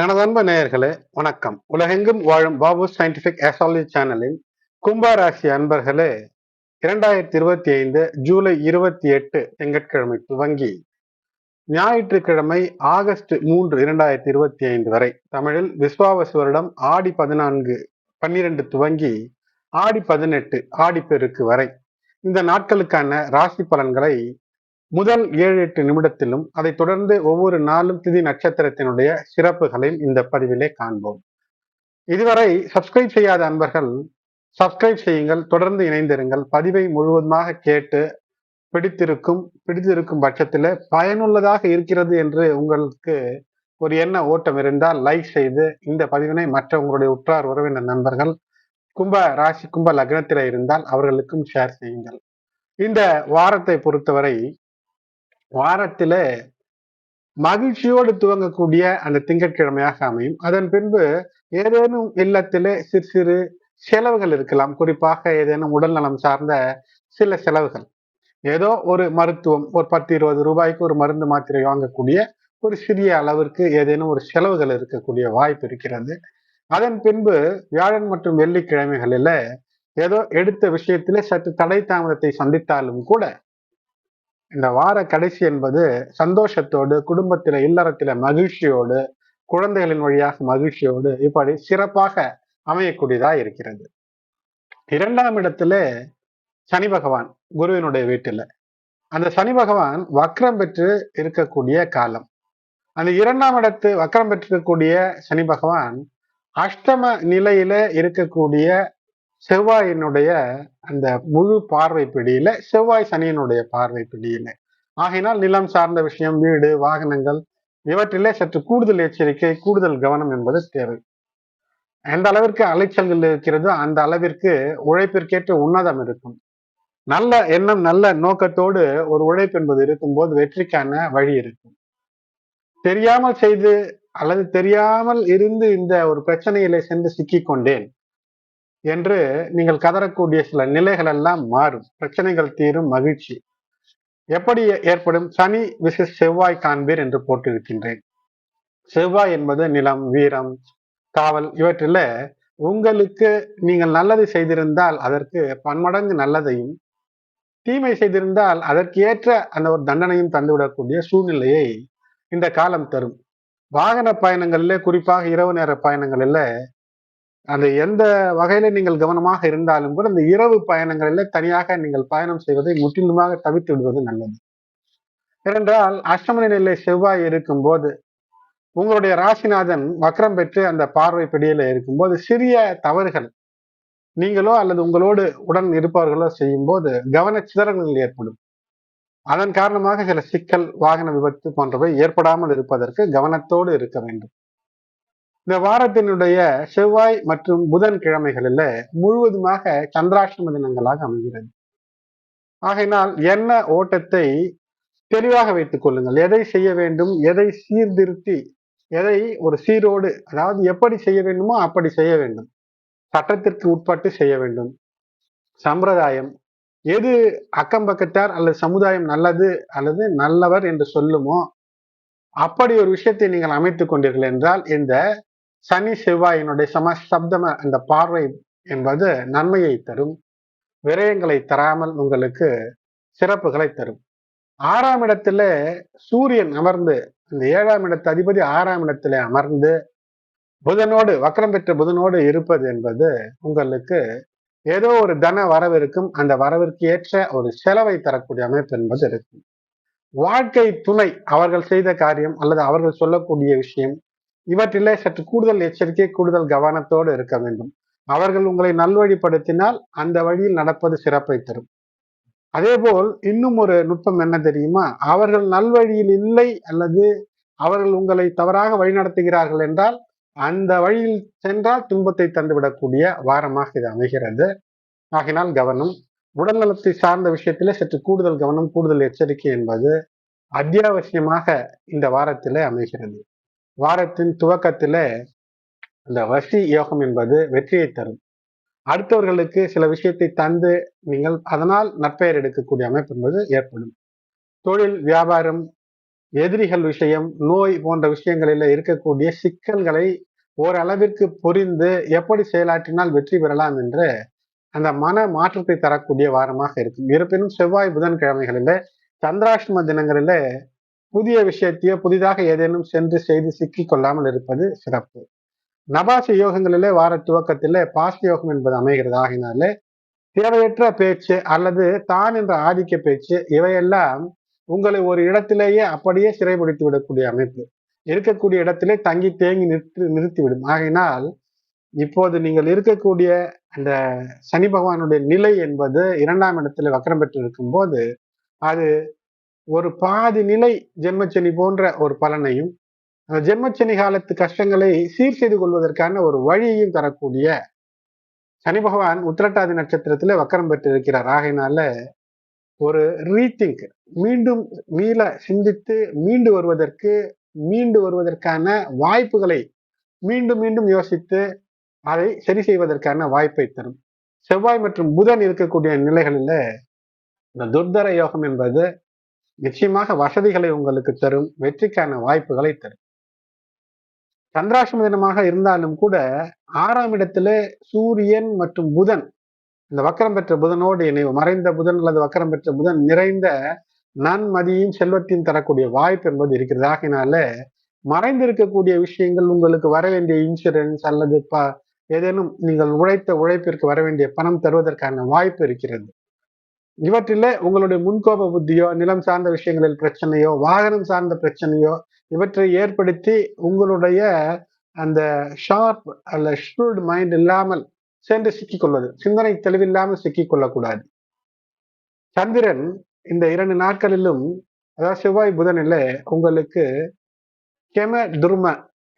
எனது அன்பு நேயர்களே வணக்கம். உலகெங்கும் வாழும் பாபு சயின்டிபிக் ஆஸ்ட்ராலஜி சேனலின் கும்பராசி அன்பர்களே, 2025 ஜூலை 28 திங்கட்கிழமை துவங்கி ஞாயிற்றுக்கிழமை ஆகஸ்ட் 3, 2025 வரை தமிழில் விஸ்வாவசு வருடம் ஆடி 14, 12 துவங்கி ஆடி 18 ஆடிப்பெருக்கு வரை இந்த நாட்களுக்கான ராசி பலன்களை முதல் 7-8 நிமிடத்திலும் அதைத் தொடர்ந்து ஒவ்வொரு நாளும் திதி நட்சத்திரத்தினுடைய சிறப்புகளையும் இந்த பதிவிலே காண்போம். இதுவரை சப்ஸ்கிரைப் செய்யாத அன்பர்கள் சப்ஸ்கிரைப் செய்யுங்கள், தொடர்ந்து இணைந்திருங்கள். பதிவை முழுவதுமாக கேட்டு பிடித்திருக்கும் பட்சத்தில் பயனுள்ளதாக இருக்கிறது என்று உங்களுக்கு ஒரு எண்ண ஓட்டம் இருந்தால் லைக் செய்து இந்த பதிவினை மற்ற உங்களுடைய உற்றார் உறவினர் நண்பர்கள் கும்ப ராசி கும்ப லக்னத்தில இருந்தால் அவர்களுக்கும் ஷேர் செய்யுங்கள். இந்த வாரத்தை பொறுத்தவரை வாரத்தில மகிழ்ச்சியோடு துவங்கக்கூடிய அந்த திங்கட்கிழமையாக அமையும். அதன் பின்பு ஏதேனும் இல்லத்திலே சிறு சிறு செலவுகள் இருக்கலாம். குறிப்பாக ஏதேனும் உடல் நலம் சார்ந்த சில செலவுகள், ஏதோ ஒரு மருத்துவம், ஒரு 10-20 ரூபாய்க்கு ஒரு மருந்து மாத்திரை வாங்கக்கூடிய ஒரு சிறிய அளவிற்கு ஏதேனும் ஒரு செலவுகள் இருக்கக்கூடிய வாய்ப்பு இருக்கிறது. அதன் பின்பு வியாழன் மற்றும் வெள்ளிக்கிழமைகளில ஏதோ எடுத்த விஷயத்திலே சற்று தடை தாமதத்தை சந்தித்தாலும் கூட இந்த வார கடைசி என்பது சந்தோஷத்தோடு, குடும்பத்தில இல்லறத்தில மகிழ்ச்சியோடு, குழந்தைகளின் வழியாக மகிழ்ச்சியோடு இப்படி சிறப்பாக அமையக்கூடியதா இருக்கிறது. 2ஆம் இடத்துல சனி பகவான் குருவினுடைய வீட்டில, அந்த சனி பகவான் வக்ரம் பெற்று இருக்கக்கூடிய காலம். அந்த 2ஆம் இடத்து வக்ரம் பெற்றிருக்கக்கூடிய சனி பகவான் அஷ்டம நிலையில இருக்கக்கூடிய செவ்வாயினுடைய அந்த முழு பார்வை பிடியில, செவ்வாய் சனியினுடைய பார்வை பிடியில. ஆகையினால் நிலம் சார்ந்த விஷயம், வீடு, வாகனங்கள் இவற்றிலே சற்று கூடுதல் எச்சரிக்கை, கூடுதல் கவனம் என்பது தேவை. எந்த அளவிற்கு அலைச்சல்கள் இருக்கிறதோ அந்த அளவிற்கு உழைப்பிற்கேற்ற உன்னதம் இருக்கும். நல்ல எண்ணம், நல்ல நோக்கத்தோடு ஒரு உழைப்பு என்பது இருக்கும்போது வெற்றிக்கான வழி இருக்கும். தெரியாமல் செய்து அல்லது தெரியாமல் இருந்து இந்த ஒரு பிரச்சனையிலே சென்று சிக்கிக் கொண்டேன் என்று நீங்கள் கதறக்கூடிய சில நிலைகள் எல்லாம் மாறும். பிரச்சனைகள் தீரும், மகிழ்ச்சி எப்படி ஏற்படும்? சனி விசஸ் செவ்வாய் காண்பீர் என்று போட்டிருக்கின்றேன். செவ்வாய் என்பது நிலம், வீரம், காவல் இவற்றில உங்களுக்கு நீங்கள் நல்லது செய்திருந்தால் அதற்கு பன்மடங்கு நல்லதையும், தீமை செய்திருந்தால் அதற்கு ஏற்ற அந்த ஒரு தண்டனையும் தந்துவிடக்கூடிய சூழ்நிலையை இந்த காலம் தரும். வாகன பயணங்களிலே, குறிப்பாக இரவு நேர பயணங்களில அந்த எந்த வகையில நீங்கள் கவனமாக இருந்தாலும் கூட இந்த இரவு பயணங்களில தனியாக நீங்கள் பயணம் செய்வதை முற்றிலுமாக தவிர்த்து விடுவது நல்லது. ஏனென்றால் அஷ்டம நிலை செவ்வாய் இருக்கும் போது உங்களுடைய ராசிநாதன் வக்ரம் பெற்று அந்த பார்வை பிடியில இருக்கும்போது சிறிய தவறுகள் நீங்களோ அல்லது உங்களோடு உடன் இருப்பவர்களோ செய்யும் போது கவனச்சிதறல்கள் ஏற்படும். அதன் காரணமாக சில சிக்கல், வாகன விபத்து போன்றவை ஏற்படாமல் இருப்பதற்கு கவனத்தோடு இருக்க வேண்டும். இந்த வாரத்தினுடைய செவ்வாய் மற்றும் புதன் கிழமைகளில முழுவதுமாக சந்திராஷ்டம தினங்களாக அமைகிறது. ஆகையினால் எண்ண ஓட்டத்தை தெளிவாக வைத்துக் கொள்ளுங்கள். எதை செய்ய வேண்டும், எதை சீர்திருத்தி, எதை ஒரு சீரோடு, அதாவது எப்படி செய்ய வேண்டுமோ அப்படி செய்ய வேண்டும். சட்டத்திற்கு உட்பட்டு செய்ய வேண்டும். சம்பிரதாயம் எது அக்கம் பக்கத்தார் அல்லது சமுதாயம் நல்லது அல்லது நல்லவர் என்று சொல்லுமோ அப்படி ஒரு விஷயத்தை நீங்கள் அமைத்துக் கொண்டீர்கள் என்றால் இந்த சனி செவ்வாயினுடைய சப்தம அந்த பார்வை என்பது நன்மையை தரும், விரயங்களை தராமல் உங்களுக்கு சிறப்புகளை தரும். 6ஆம் இடத்துல சூரியன் அமர்ந்து, இந்த 7ஆம் இடத்து அதிபதி 6ஆம் இடத்துல அமர்ந்து புதனோடு, வக்ரம் பெற்ற புதனோடு இருப்பது என்பது உங்களுக்கு ஏதோ ஒரு தன வரவு இருக்கும். அந்த வரவிற்கு ஏற்ற ஒரு செலவை தரக்கூடிய அமைப்பு என்பது இருக்கும். வாழ்க்கை துணை அவர்கள் செய்த காரியம் அல்லது அவர்கள் சொல்லக்கூடிய விஷயம் இவற்றிலே சற்று கூடுதல் எச்சரிக்கை, கூடுதல் கவனத்தோடு இருக்க வேண்டும். அவர்கள் உங்களை நல்வழிப்படுத்தினால் அந்த வழியில் நடப்பது சிறப்பை தரும். அதேபோல் இன்னும் ஒரு நுட்பம் என்ன தெரியுமா? அவர்கள் நல்வழியில் இல்லை அல்லது அவர்கள் உங்களை தவறாக வழிநடத்துகிறார்கள் என்றால் அந்த வழியில் சென்றால் துன்பத்தை தந்துவிடக்கூடிய வாரமாக இது அமைகிறது. ஆகினால் கவனம். உடல் நலத்தை சார்ந்த விஷயத்திலே சற்று கூடுதல் கவனம், கூடுதல் எச்சரிக்கை என்பது அத்தியாவசியமாக இந்த வாரத்திலே அமைகிறது. வாரத்தின் துவக்கத்திலே இந்த வசி யோகம் என்பது வெற்றியை தரும். அடுத்தவர்களுக்கு சில விஷயத்தை தந்து நீங்கள் அதனால் நற்பெயர் எடுக்கக்கூடிய அமைப்பு என்பது ஏற்படும். தொழில், வியாபாரம், எதிரிகள் விஷயம், நோய் போன்ற விஷயங்களில் இருக்கக்கூடிய சிக்கல்களை ஓரளவிற்கு புரிந்து எப்படி செயலாற்றினால் வெற்றி பெறலாம் என்று அந்த மன மாற்றத்தை தரக்கூடிய வாரமாக இருக்கும். இருப்பினும் செவ்வாய் புதன்கிழமைகளிலே சந்திராஷ்டம தினங்களிலே புதிய விஷயத்தையோ புதிதாக ஏதேனும் சென்று செய்து சிக்கிக் கொள்ளாமல் இருப்பது சிறப்பு. நபாச யோகங்களிலே வார துவக்கத்திலே பாச யோகம் என்பது அமைகிறது. ஆகினாலே தேவையற்ற பேச்சு அல்லது தான் என்ற ஆதிக்க பேச்சு இவையெல்லாம் உங்களை ஒரு இடத்திலேயே அப்படியே சிறைபிடித்து விடக்கூடிய அமைப்பு. இருக்கக்கூடிய இடத்திலே தங்கி தேங்கி நிறுத்திவிடும். ஆகையினால் இப்போது நீங்கள் இருக்கக்கூடிய அந்த சனி பகவானுடைய நிலை என்பது 2ஆம் இடத்துல வக்கரம் பெற்று இருக்கும் போது அது ஒரு பாதி நிலை ஜென்மச்சனி போன்ற ஒரு பலனையும் ஜென்மச்சனி காலத்து கஷ்டங்களை சீர் செய்து கொள்வதற்கான ஒரு வழியையும் தரக்கூடிய சனி பகவான் உத்திரட்டாதி நட்சத்திரத்துல வக்கரம் பெற்று இருக்கிறார். ஆகையினால ஒரு ரீதிங்க், மீண்டும் மீள சிந்தித்து மீண்டு வருவதற்கான வாய்ப்புகளை மீண்டும் மீண்டும் யோசித்து அதை சரி செய்வதற்கான வாய்ப்பை தரும். செவ்வாய் மற்றும் புதன் இருக்கக்கூடிய நிலைகளில இந்த துர்தர யோகம் என்பது நிச்சயமாக வசதிகளை உங்களுக்கு தரும், வெற்றிக்கான வாய்ப்புகளை தரும். சந்திராஷ்டம தினமாக இருந்தாலும் கூட 6ஆம் இடத்துல சூரியன் மற்றும் புதன் இந்த வக்கரம் பெற்ற புதனோடு இணைவு, மறைந்த புதன் அல்லது வக்கரம் பெற்ற புதன் நிறைந்த நன்மதியும் செல்வத்தையும் தரக்கூடிய வாய்ப்பு என்பது இருக்கிறது. ஆகினால மறைந்து இருக்கக்கூடிய விஷயங்கள், உங்களுக்கு வர வேண்டிய இன்சூரன்ஸ் அல்லது ஏதேனும் நீங்கள் உழைத்த உழைப்பிற்கு வர வேண்டிய பணம் தருவதற்கான வாய்ப்பு இருக்கிறது. இவற்றில உங்களுடைய முன்கோப புத்தியோ, நிலம் சார்ந்த விஷயங்களில் பிரச்சனையோ, வாகனம் சார்ந்த பிரச்சனையோ இவற்றை ஏற்படுத்தி உங்களுடைய அந்த ஷார்ப் அல்ல ஷூர்ட் மைண்ட் இல்லாமல் சென்று சிக்கிக்கொள்வது, சிந்தனை தெளிவில்லாமல் சிக்கிக் கொள்ளக்கூடாது. சந்திரன் இந்த 2 நாட்களிலும், அதாவது செவ்வாய் புதனில உங்களுக்கு கெம துர்ம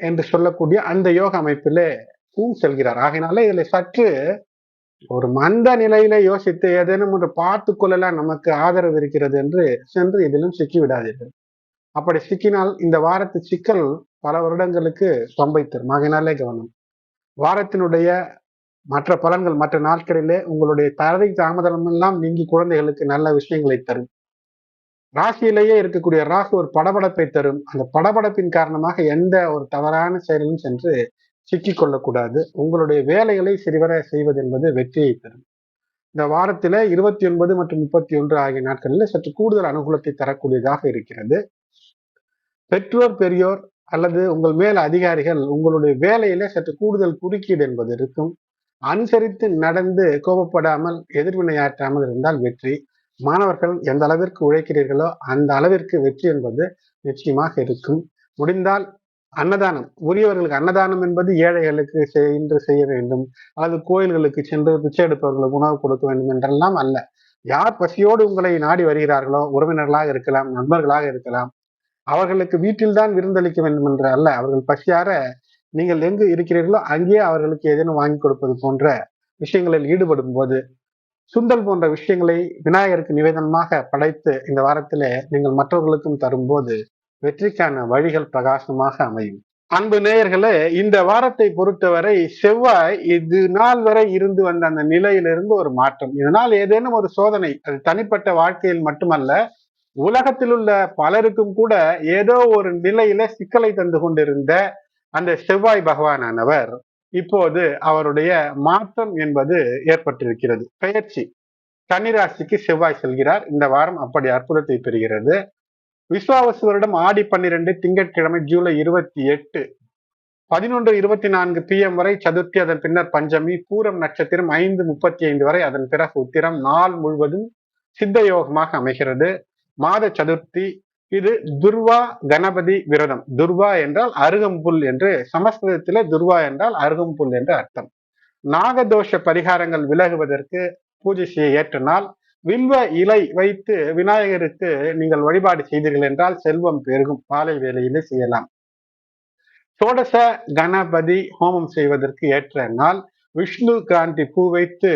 என்று சொல்லக்கூடிய அந்த யோக அமைப்பிலே செல்கிறார். ஆகினால இதுல சற்று ஒரு மந்த நிலையில யோசித்து ஏதேனும் ஒன்று பார்த்து கொள்ளலாம், நமக்கு ஆதரவு இருக்கிறது என்று சென்று இதிலும் சிக்கி விடாதீர்கள். அப்படி சிக்கினால் இந்த வாரத்து சிக்கல் பல வருடங்களுக்கு சொம்பை தரும். ஆகையினாலே கவனம். வாரத்தினுடைய மற்ற பலன்கள் மற்ற நாட்களிலே உங்களுடைய தடை தாமதம் எல்லாம் நீங்கி குழந்தைகளுக்கு நல்ல விஷயங்களை தரும். ராசியிலேயே இருக்கக்கூடிய ராகு ஒரு படபடப்பை தரும். அந்த படபடப்பின் காரணமாக எந்த ஒரு தவறான செயலிலும் சென்று சிக்கிக் கொள்ளக்கூடாது. உங்களுடைய வேலைகளை சரிவர செய்வது என்பது வெற்றியை தரும். இந்த வாரத்தில 29 மற்றும் 31 ஆகிய நாட்களில் சற்று கூடுதல் அனுகூலத்தை தரக்கூடியதாக இருக்கிறது. பெற்றோர், பெரியோர் அல்லது உங்கள் மேல் அதிகாரிகள் உங்களுடைய வேலையில சற்று கூடுதல் குறுக்கீடு என்பது இருக்கும். அனுசரித்து நடந்து கோபப்படாமல் எதிர்வினையாற்றாமல் இருந்தால் வெற்றி. மாணவர்கள் எந்த அளவிற்கு உழைக்கிறீர்களோ அந்த அளவிற்கு வெற்றி என்பது நிச்சயமாக இருக்கும். முடிந்தால் அன்னதானம், உரியவர்களுக்கு அன்னதானம் என்பது ஏழைகளுக்கு சென்று செய்ய வேண்டும், அல்லது கோயில்களுக்கு சென்று பிச்சை எடுப்பவர்களுக்கு உணவு கொடுக்க வேண்டும் என்றெல்லாம் அல்ல. யார் பசியோடு உங்களை நாடி வருகிறார்களோ, உறவினர்களாக இருக்கலாம், நண்பர்களாக இருக்கலாம், அவர்களுக்கு வீட்டில்தான் விருந்தளிக்க வேண்டும் என்று அல்ல, அவர்கள் பசியார நீங்கள் எங்கு இருக்கிறீர்களோ அங்கேயே அவர்களுக்கு ஏதேனும் வாங்கி கொடுப்பது போன்ற விஷயங்களில் ஈடுபடும் போது, சுண்டல் போன்ற விஷயங்களை விநாயகருக்கு நிவேதனமாக படைத்து இந்த வாரத்திலே நீங்கள் மற்றவர்களுக்கும் தரும்போது வெற்றிக்கான வழிகள் பிரகாசமாக அமையும். அன்பு நேயர்களே, இந்த வாரத்தை பொறுத்தவரை செவ்வாய் இது நாள் வரை இருந்து வந்த அந்த நிலையிலிருந்து ஒரு மாற்றம். இதனால் ஏதேனும் ஒரு சோதனை, அது தனிப்பட்ட வாழ்க்கையில் மட்டுமல்ல, உலகத்தில் உள்ள பலருக்கும் கூட ஏதோ ஒரு நிலையில சிக்கலை தந்து கொண்டிருந்த அந்த செவ்வாய் பகவானானவர் இப்போது அவருடைய மாற்றம் என்பது ஏற்பட்டிருக்கிறது. பெயர்ச்சி கன்னிராசிக்கு செவ்வாய் செல்கிறார். இந்த வாரம் அப்படி அற்புதத்தை பெறுகிறது. விஸ்வாவசு வருடம் ஆடி 12 திங்கட்கிழமை ஜூலை 28 11:24 PM வரை சதுர்த்தி, அதன் பின்னர் பஞ்சமி, பூரம் நட்சத்திரம் 5:35 வரை, அதன் பிறகு உத்திரம், நாள் முழுவதும் சித்த யோகமாக அமைகிறது. மாத சதுர்த்தி இது துர்வா கணபதி விரதம். துர்வா என்றால் அருகம்புல் என்று, சமஸ்கிருதத்திலே துர்வா என்றால் அருகம்புல் என்று அர்த்தம். நாகதோஷ பரிகாரங்கள் விலகுவதற்கு பூஜை செய்ய ஏற்ற நாள். வில்வ இலை வைத்து விநாயகருக்கு நீங்கள் வழிபாடு செய்தீர்கள் என்றால் செல்வம் பெருகும். பாலை வேலையிலே செய்யலாம். சோடச கணபதி ஹோமம் செய்வதற்கு ஏற்ற நாள். விஷ்ணு கிராந்தி பூ வைத்து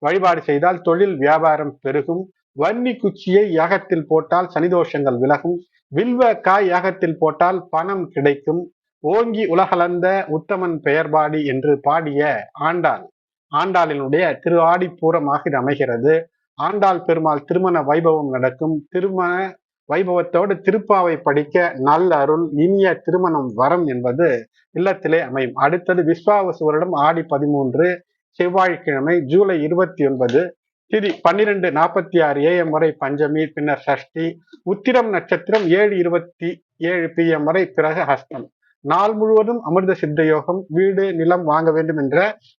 வழிபாடு செய்தால் தொழில் வியாபாரம் பெருகும். வன்னி குச்சியை யாகத்தில் போட்டால் சனிதோஷங்கள் விலகும். வில்வ காய் யாகத்தில் போட்டால் பணம் கிடைக்கும். ஓங்கி உலகளந்த உத்தமன் பெயர்பாடி என்று பாடிய ஆண்டாளினுடைய திரு ஆடி பூரமாக இது அமைகிறது. ஆண்டாள் பெருமாள் திருமண வைபவம் நடக்கும். திருமண வைபவத்தோடு திருப்பாவை படிக்க நல்ல அருள் இனிய திருமணம் வரம் என்பது இல்லத்திலே அமையும். அடுத்தது விஸ்வாவசு வருடம் ஆடி 13 செவ்வாய்க்கிழமை ஜூலை 29 திதி 12:46 AM வரை பஞ்சமி, பின்னர் சஷ்டி, உத்திரம் நட்சத்திரம் 7:27 PM வரை, பிறகு ஹஸ்தம். நாள் முழுவதும் அமிர்த சித்த யோகம். வீடு நிலம் வாங்க வேண்டும் என்ற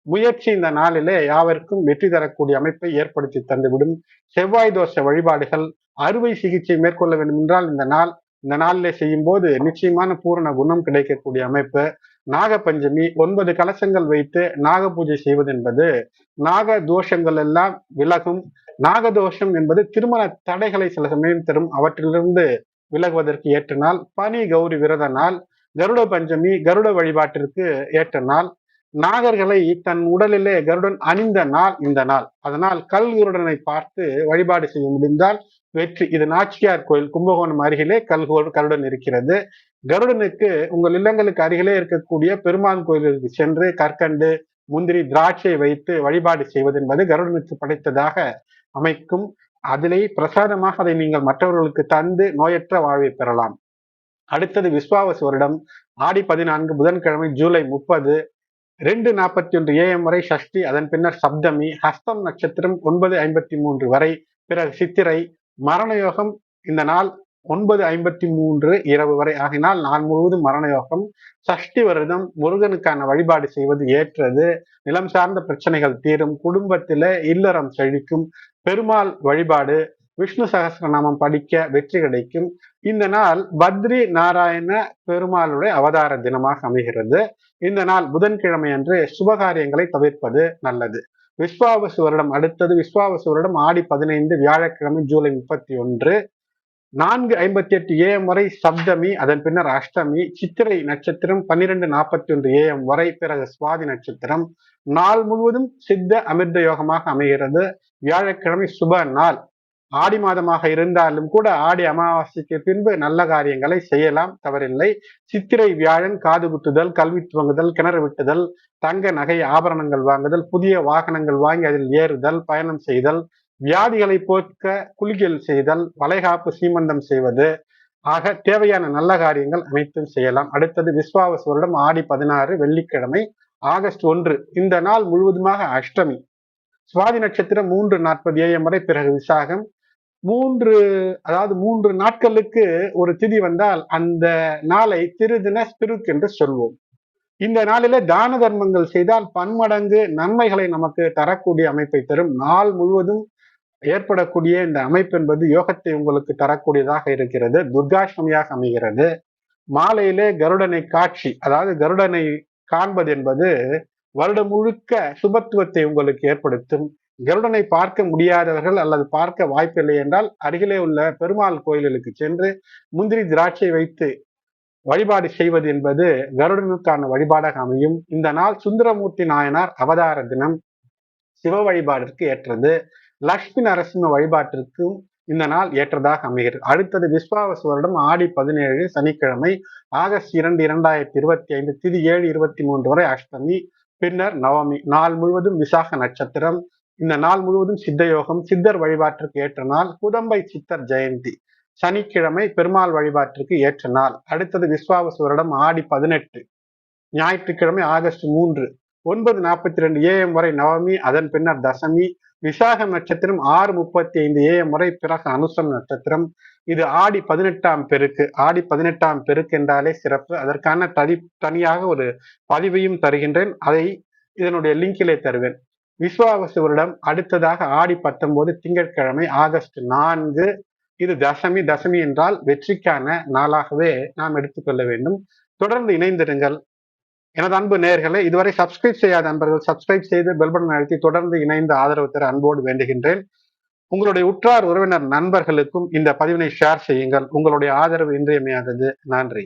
முயற்சி இந்த நாளிலே யாவருக்கும் வெற்றி தரக்கூடிய அமைப்பை ஏற்படுத்தி தந்துவிடும். செவ்வாய் தோஷ வழிபாடுகள், அறுவை சிகிச்சை மேற்கொள்ள வேண்டும் என்றால் இந்த நாளிலே செய்யும் போது நிச்சயமான பூரண குணம் கிடைக்கக்கூடிய அமைப்பு. நாக பஞ்சமி 9 கலசங்கள் வைத்து நாக பூஜை செய்வது என்பது நாக தோஷங்கள் எல்லாம் விலகும். நாகதோஷம் என்பது திருமண தடைகளை சில சமயம் தரும். அவற்றிலிருந்து விலகுவதற்கு ஏற்ற நாள். பனி கௌரி விரத நாள். கருட பஞ்சமி கருட வழிபாட்டிற்கு ஏற்ற நாள். நாகர்களை தன் உடலிலே கருடன் அணிந்த நாள் இந்த நாள். அதனால் கல் கருடனை பார்த்து வழிபாடு செய்ய முடிந்தால் வெற்றி. இது நாச்சியார் கோயில் கும்பகோணம் அருகிலே கருடன் இருக்கிறது. கருடனுக்கு உங்கள் இல்லங்களுக்கு அருகிலே இருக்கக்கூடிய பெருமாள் கோயிலுக்கு சென்று கற்கண்டு, முந்திரி, திராட்சை வைத்து வழிபாடு செய்வது என்பது கருடனுக்கு படைத்ததாக அமைக்கும். அதிலே பிரசாதமாக அதை நீங்கள் மற்றவர்களுக்கு தந்து நோயற்ற வாழ்வை பெறலாம். அடுத்தது விஸ்வாவசு வருடம் ஆடி 14 புதன்கிழமை ஜூலை 30 2:41 AM வரை சஷ்டி, அதன் பின்னர் சப்தமி, ஹஸ்தம் நட்சத்திரம் 9:53 வரை, பிறகு சித்திரை. மரண யோகம் இந்த நாள் 9:53 இரவு வரை ஆகினால் நாள் முழுவதும் மரண யோகம். சஷ்டி விரதம் முருகனுக்கான வழிபாடு செய்வது ஏற்றது. நிலம் சார்ந்த பிரச்சனைகள் தீரும். குடும்பத்தில இல்லறம் செழிக்கும். பெருமாள் வழிபாடு, விஷ்ணு சகஸ்ரநாமம் படிக்க வெற்றி கிடைக்கும். இந்த நாள் பத்ரி நாராயண பெருமாளுடைய அவதார தினமாக அமைகிறது. இந்த நாள் புதன்கிழமை அன்று சுபகாரியங்களை தவிர்ப்பது நல்லது. விஸ்வாவசு வருடம் அடுத்தது விஸ்வாவசு வருடம் ஆடி 15 வியாழக்கிழமை ஜூலை 31 4:58 AM வரை சப்தமி, அதன் பின்னர் அஷ்டமி. சித்திரை நட்சத்திரம் 12:41 AM வரை, பிறகு சுவாதி நட்சத்திரம். நாள் முழுவதும் சித்த அமிர்த யோகமாக அமைகிறது. வியாழக்கிழமை சுப நாள். ஆடி மாதமாக இருந்தாலும் கூட ஆடி அமாவாசைக்கு பின்பு நல்ல காரியங்களை செய்யலாம், தவறில்லை. சித்திரை வியாழன் காது குத்துதல், கல்வி துவங்குதல், கிணறு விட்டுதல், தங்க நகை ஆபரணங்கள் வாங்குதல், புதிய வாகனங்கள் வாங்கி அதில் ஏறுதல், பயணம் செய்தல், வியாதிகளை போக்க குளியல் செய்தல், வளைகாப்பு சீமந்தம் செய்வது ஆக தேவையான நல்ல காரியங்கள் அனைத்தும் செய்யலாம். அடுத்தது விஸ்வாவசு வருடம் ஆடி 16 வெள்ளிக்கிழமை ஆகஸ்ட் 1 இந்த நாள் முழுவதுமாக அஷ்டமி. சுவாதி நட்சத்திரம் 3:40 AM வரை, பிறகு விசாகம். 3 நாட்களுக்கு ஒரு திதி வந்தால் அந்த நாளை திருதின ஸ்பிருக் என்று சொல்வோம். இந்த நாளிலே தான தர்மங்கள் செய்தால் பன்மடங்கு நன்மைகளை நமக்கு தரக்கூடிய அமைப்பை தரும். நாள் முழுவதும் ஏற்படக்கூடிய இந்த அமைப்பு என்பது யோகத்தை உங்களுக்கு தரக்கூடியதாக இருக்கிறது. துர்காஷ்டமியாக அமைகிறது. மாலையிலே கருடனை காட்சி, அதாவது கருடனை காண்பது என்பது வருடம் முழுக்க சுபத்துவத்தை உங்களுக்கு ஏற்படுத்தும். கருடனை பார்க்க முடியாதவர்கள் அல்லது பார்க்க வாய்ப்பில்லை என்றால் அருகிலே உள்ள பெருமாள் கோயில்களுக்கு சென்று முந்திரி திராட்சை வைத்து வழிபாடு செய்வது என்பது கருடனுக்கான வழிபாடாக அமையும். இந்த நாள் சுந்தரமூர்த்தி நாயனார் அவதார தினம். சிவ வழிபாட்டிற்கு ஏற்றது. லட்சுமி நரசிம்ம வழிபாட்டிற்கும் இந்த நாள் ஏற்றதாக அமைகிறது. அடுத்தது விஸ்வாவசு வருடம் ஆடி 17 சனிக்கிழமை ஆகஸ்ட் 2 2025 திதி 7:23 வரை அஷ்டமி, பின்னர் நவமி. நாள் முழுவதும் விசாக நட்சத்திரம். இந்த நாள் முழுவதும் சித்த யோகம். சித்தர் வழிபாட்டிற்கு ஏற்ற நாள். குதம்பை சித்தர் ஜெயந்தி. சனிக்கிழமை பெருமாள் வழிபாட்டிற்கு ஏற்ற நாள். அடுத்தது விஸ்வாவசு வருடம் ஆடி 18 ஞாயிற்றுக்கிழமை ஆகஸ்ட் 3 9:42 AM வரை நவமி, அதன் பின்னர் தசமி. விசாகம் நட்சத்திரம் 6:35 AM வரை, பிறகு அனுசம் நட்சத்திரம். இது ஆடி 18ஆம் பெருக்கு. ஆடி 18ஆம் பெருக்கு என்றாலே சிறப்பு. அதற்கான தனியாக ஒரு பதிவையும் தருகின்றேன். அதை இதனுடைய லிங்கிலே தருவேன். விஸ்வாவசு வருடம் அடுத்ததாக ஆடி 19 திங்கட்கிழமை ஆகஸ்ட் 4. இது தசமி. தசமி என்றால் வெற்றிக்கான நாளாகவே நாம் எடுத்துக்கொள்ள வேண்டும். தொடர்ந்து இணைந்திருங்கள் எனது அன்பு நேயர்களே. இதுவரை சப்ஸ்கிரைப் செய்யாத நண்பர்கள் சப்ஸ்கிரைப் செய்து பெல் பட்டன் அழுத்தி தொடர்ந்து இணைந்து ஆதரவு தர அன்போடு வேண்டுகின்றேன். உங்களுடைய உற்றார் உறவினர் நண்பர்களுக்கும் இந்த பதிவினை ஷேர் செய்யுங்கள். உங்களுடைய ஆதரவு இன்றியமையாதது. நன்றி.